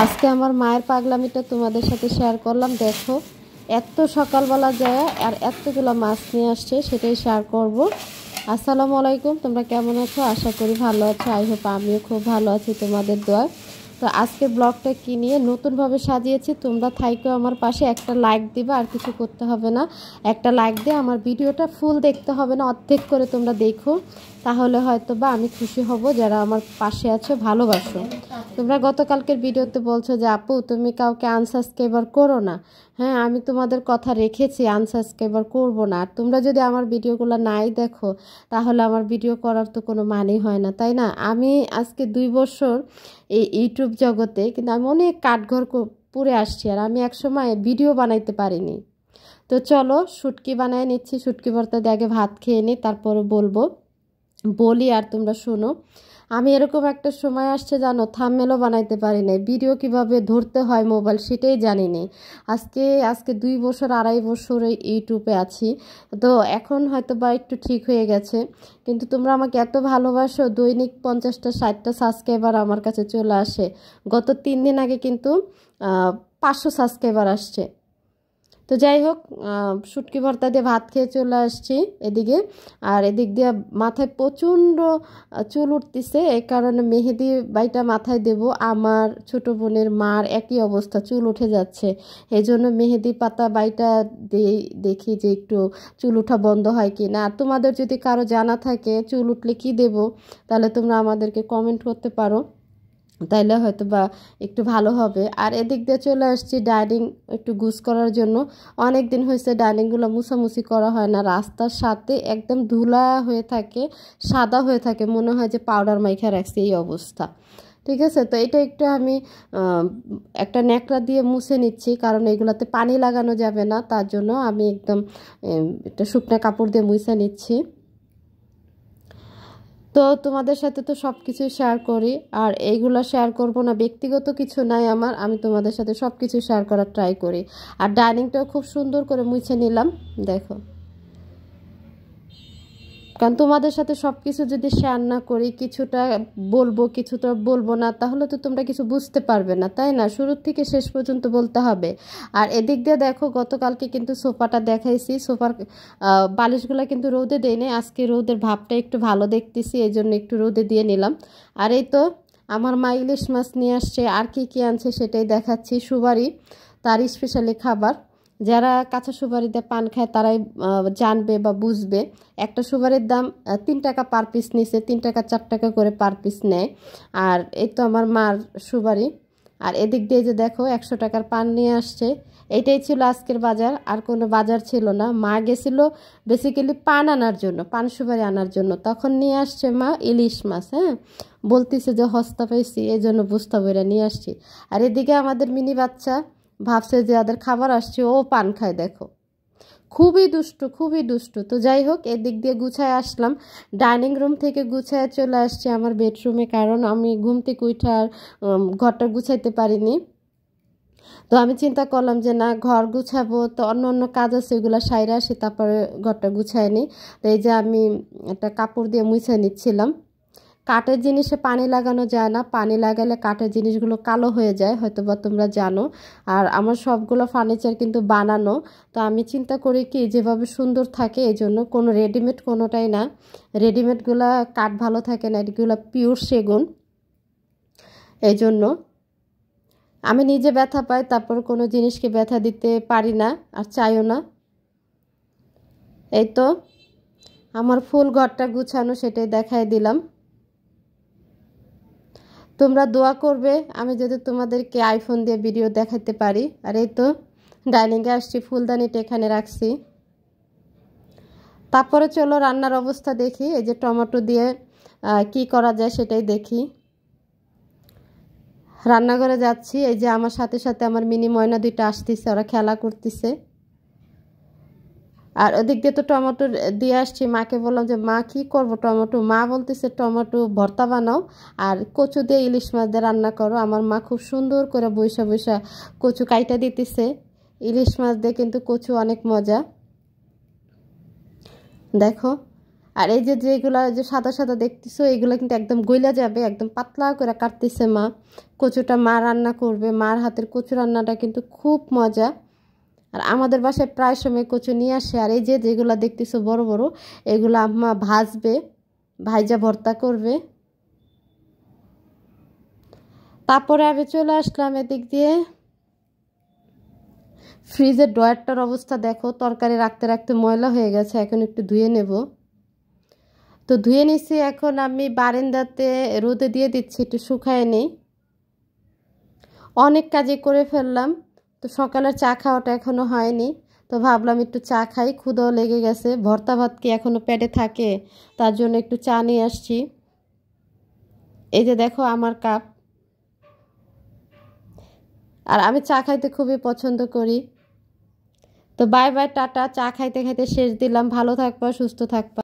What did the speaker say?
আজকে আমার মায়ের পাগলামিটা তোমাদের সাথে শেয়ার করলাম। দেখো, এত সকালবেলা যায় আর এতগুলো মাছ নিয়ে আসছে, সেটাই শেয়ার করব। আসসালামু আলাইকুম, তোমরা কেমন আছো? আশা করি ভালো আছো। আই হোপ আমিও খুব ভালো আছি তোমাদের দোয়ায়। তো আজকে ব্লগটা কি নিয়ে নতুনভাবে সাজিয়েছি, তোমরা থাইকেও আমার পাশে একটা লাইক দিবা, আর কিছু করতে হবে না। একটা লাইক দিয়ে আমার ভিডিওটা ফুল দেখতে হবে না, অর্ধেক করে তোমরা দেখো, তাহলে হয়তো বা আমি খুশি হব। যারা আমার পাশে আছো, ভালোবাসো। তোমরা গতকালকের ভিডিওতে বলছো যে আপু তুমি কাউকে আনসাবস্ক্রাইবার করো না। হ্যাঁ, আমি তোমাদের কথা রেখেছি, আনসাবস্ক্রাইবার করব না। আর তোমরা যদি আমার ভিডিওগুলো নাই দেখো, তাহলে আমার ভিডিও করার তো কোনো মানেই হয় না, তাই না? আমি আজকে 2 বছর এই ইউটিউব জগতে, কিন্তু আমি অনেক কাঠঘর পুড়ে আসছি, আর আমি একসময় ভিডিও বানাইতে পারিনি। তো চলো শুটকি বানায় নিচ্ছি। শুটকি ভর্তা দিয়ে আগে ভাত খেয়ে নিই, তারপরে বলি আর তোমরা শোনো। আমি এরকম একটা সময় আসছে জানো, থাম্বনেলও বানাইতে পারি নাই, ভিডিও কিভাবে ধরতে হয় মোবাইল সেটাই জানি না। আজকে 2 বছর 2.5 বছর ইউটিউবে আছি। তো এখন হয়তো বা একটু ঠিক হয়ে গেছে, কিন্তু তোমরা আমাকে এত ভালোবাসো, দৈনিক 50টা 60টা সাবস্ক্রাইবার আমার কাছে চলে আসে। গত 3 দিন আগে কিন্তু 500 সাবস্ক্রাইবার আসছে। তো যাই হোক, শুটকি ভর্তা দিয়ে ভাত খেয়ে চলে আসছি এদিকে। আর এদিক দিয়ে মাথায় প্রচণ্ড চুল উঠতেছে, এই কারণে মেহেদি বাইটা মাথায় দেব। আমার ছোট বোনের মার একই অবস্থা, চুল উঠে যাচ্ছে। এই জন্য মেহেদি পাতা বাইটা দিয়ে দেখি যে একটু চুল উঠা বন্ধ হয় কি না। আর তোমাদের যদি কারো জানা থাকে চুল উঠলে কি দেব, তাহলে তোমরা আমাদেরকে কমেন্ট করতে পারো, তাইলে হয়তো বা একটু ভালো হবে। আর এদিক দিয়ে চলে আসছি ডাইনিং একটু গুছ করার জন্য। অনেক দিন হয়েছে ডাইনিংগুলো মুছামুছি করা হয় না, রাস্তার সাথে একদম ধুলা হয়ে থাকে, সাদা হয়ে থাকে, মনে হয় যে পাউডার মাইখা রাখছে, এই অবস্থা। ঠিক আছে, তো এটা একটু আমি একটা ন্যাকড়া দিয়ে মুছে নিচ্ছি, কারণ এগুলাতে পানি লাগানো যাবে না, তার জন্য আমি একদম একটা শুকনো কাপড় দিয়ে মুছে নিচ্ছি। তো তোমাদের সাথে তো সব কিছু শেয়ার করি, আর এইগুলো শেয়ার করব না, ব্যক্তিগত কিছু নাই আমার, আমি তোমাদের সাথে সব কিছু শেয়ার করার ট্রাই করি। আর ডাইনিংটাও খুব সুন্দর করে মুছে নিলাম, দেখো। কারণ তোমাদের সাথে সব কিছু যদি শেয়ার না করি, কিছুটা বলবো কিছুটা বলবো না, তাহলে তো তোমরা কিছু বুঝতে পারবে না, তাই না? শুরু থেকে শেষ পর্যন্ত বলতে হবে। আর এদিক দিয়ে দেখো, গতকালকে কিন্তু সোফাটা দেখাইছি, সোফার বালিশগুলো কিন্তু রোদে দেয়নি, আজকে রোদের ভাবটা একটু ভালো দেখতেছি, এই জন্য একটু রোদে দিয়ে নিলাম। আর এই তো আমার মা ইলিশ মাছ নিয়ে আসছে, আর কি কি আনছে সেটাই দেখাচ্ছি। সুবারি, তার স্পেশালি খাবার। যারা কাঁচা সুপারিতে পান খায় তারাই জানবে বা বুঝবে। একটা সুপারির দাম 3 টাকা পার পিস নিছে, 3 টাকা 4 টাকা করে পার পিস নেয়। আর এই তো আমার মার সুপারি। আর এদিক দিয়ে যে দেখো 100 টাকার পান নিয়ে আসছে। এইটাই ছিল আজকের বাজার, আর কোনো বাজার ছিল না। মা গেছিল বেসিক্যালি পান আনার জন্য, পান সুপারি আনার জন্য, তখন নিয়ে আসছে মা ইলিশ মাছ। হ্যাঁ, বলতেছে যে হস্তা পাইছি, এই জন্য বুঝতে পেরে নিয়ে আসছি। আর এদিকে আমাদের মিনি বাচ্চা ভাবছে যে ওদের খাবার আসছে, ও পান খায়, দেখো, খুবই দুষ্টু, খুবই দুষ্টু। তো যাই হোক, এদিক দিয়ে গুছায় আসলাম, ডাইনিং রুম থেকে গুছায় চলে আসছে আমার বেডরুমে, কারণ আমি ঘুম থেকে উঠে আর ঘরটা গুছাইতে পারিনি। তো আমি চিন্তা করলাম যে না, ঘর গুছাবো, তো অন্য অন্য কাজ আছে, ওইগুলো সাইরে আসি, তারপরে ঘরটা গুছাই নিই। তো এই যে আমি একটা কাপড় দিয়ে মুছে নিচ্ছিলাম। কাঠের জিনিসে পানি লাগানো যায় না, পানি লাগালে কাঠের জিনিসগুলো কালো হয়ে যায়, হয়তো বা তোমরা জানো। আর আমার সবগুলো ফার্নিচার কিন্তু বানানো। তো আমি চিন্তা করি কি, যেভাবে সুন্দর থাকে, এই জন্য কোনো রেডিমেড কোনোটাই না। রেডিমেডগুলো কাঠ ভালো থাকে না, এগুলো পিওর সেগুন। এই জন্য আমি নিজে ব্যথা পাই, তারপর কোনো জিনিসকে ব্যথা দিতে পারি না, আর চাইও না। এই তো আমার ফুল ঘরটা গুছানো, সেটাই দেখাই দিলাম। তোমরা দোয়া করবে আমি যদি তোমাদেরকে আইফোন দিয়ে ভিডিও দেখাতে পারি। আর এই তো ডাইনিংয়ে আসছি, ফুলদানিটা এখানে রাখছি। তারপরে চলো রান্নার অবস্থা দেখি। এই যে টমেটো দিয়ে কি করা যায় সেটাই দেখি। রান্নাঘরে যাচ্ছি, এই যে আমার সাথে সাথে আমার মিনি ময়না 2টা আসতেছে, ওরা খেলা করতেছে। আর ওদিক দিয়ে তো টমেটো দিয়ে আসছি, মাকে বললাম যে মা কি করব টমেটো, মা বলতেছে টমেটো ভর্তা বানাও আর কচু দিয়ে ইলিশ মাছ দিয়ে রান্না করো। আমার মা খুব সুন্দর করে বৈশা বৈশা কচু কাইটা দিতেছে। ইলিশ মাছ দিয়ে কিন্তু কচু অনেক মজা, দেখো। আর এই যে যেগুলা যে সাদা সাদা দেখতেছো এগুলো কিন্তু একদম গইলা যাবে, একদম পাতলা করে কাটতেছে মা। কচুটা মা রান্না করবে, মার হাতের কচু রান্নাটা কিন্তু খুব মজা। আর আমাদের বাসায় প্রায় সময় কচু নিয়ে আসে। আর এই যে যেগুলো দেখতেছো বড় বড়, এগুলো আম্মা ভাজবে, ভাইজা ভর্তা করবে। তারপরে আমি চলে আসলাম এদিক দিয়ে। ফ্রিজের ড্রয়ারটার অবস্থা দেখো, তরকারি রাখতে রাখতে ময়লা হয়ে গেছে, এখন একটু ধুয়ে নেব। তো ধুয়ে নিছি, এখন আমি বারান্দাতে রোদে দিয়ে দিচ্ছি, একটু শুকায় নেই। অনেক কাজই করে ফেললাম, তো সকালের চা খাওয়াটা এখনও হয়নি। তো ভাবলাম একটু চা খাই, ক্ষুধাও লেগে গেছে। ভর্তা ভাত কি এখনও পেটে থাকে, তার জন্য একটু চা নিয়ে আসছি। এই যে দেখো আমার কাপ। আর আমি চা খাইতে খুবই পছন্দ করি। তো বাই বাই, টাটা। চা খাইতে খাইতে শেষ দিলাম। ভালো থাকবা, সুস্থ থাকবা।